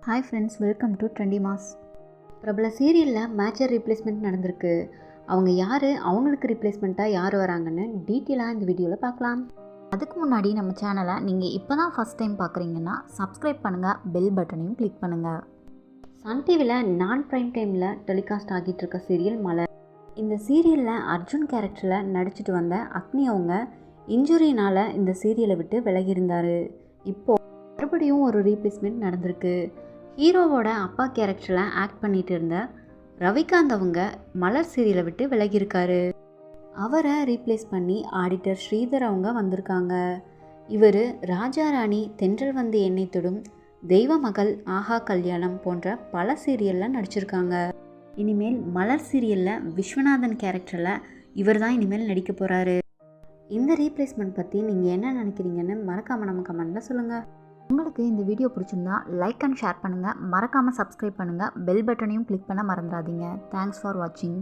Hi friends, welcome to trendy mass. பிரபல சீரியலில் major replacement நடந்திருக்கு. அவங்க யார், அவங்களுக்கு ரீப்ளேஸ்மெண்ட்டாக யார் வராங்கன்னு டீட்டெயிலாக இந்த வீடியோவில் பார்க்கலாம். அதுக்கு முன்னாடி நம்ம சேனலை நீங்கள் இப்போ தான் ஃபஸ்ட் டைம் பார்க்குறீங்கன்னா சப்ஸ்கிரைப் பண்ணுங்கள், பெல் பட்டனையும் கிளிக் பண்ணுங்கள். சன் டிவியில் நான் ப்ரைம் டைமில் டெலிகாஸ்ட் ஆகிட்டு இருக்க சீரியல் மலர். இந்த சீரியலில் அர்ஜுன் கேரக்டரில் நடிச்சிட்டு வந்த அக்னி அவங்க இன்ஜுரினால் இந்த சீரியலை விட்டு விலகியிருந்தார். இப்போது மறுபடியும் ஒரு ரீப்ளேஸ்மெண்ட் நடந்திருக்கு. ஹீரோவோட அப்பா கேரக்டரில் ஆக்ட் பண்ணிட்டு இருந்த ரவிகாந்த் அவங்க மலர் சீரியலை விட்டு விலகியிருக்காரு. அவரை ரீப்ளேஸ் பண்ணி ஆடிட்டர் ஸ்ரீதர் அவங்க வந்திருக்காங்க. இவர் ராஜா ராணி, தென்றல் வந்து எண்ணெய் தொடும், தெய்வ மகள், ஆஹா கல்யாணம் போன்ற பல சீரியலில் நடிச்சிருக்காங்க. இனிமேல் மலர் சீரியலில் விஸ்வநாதன் கேரக்டரில் இவர் தான் இனிமேல் நடிக்க போகிறாரு. இந்த ரீப்ளேஸ்மெண்ட் பற்றி நீங்கள் என்ன நினைக்கிறீங்கன்னு மறக்காமல் நம்ம கமெண்ட்டில் சொல்லுங்கள். உங்களுக்கு இந்த வீடியோ பிடிச்சிருந்தா லைக் அண்ட் ஷேர் பண்ணுங்கள். மறக்காமல் சப்ஸ்கிரைப் பண்ணுங்கள். பெல் பட்டனையும் கிளிக் பண்ண மறந்துடாதீங்க. தேங்க்ஸ் ஃபார் வாட்சிங்.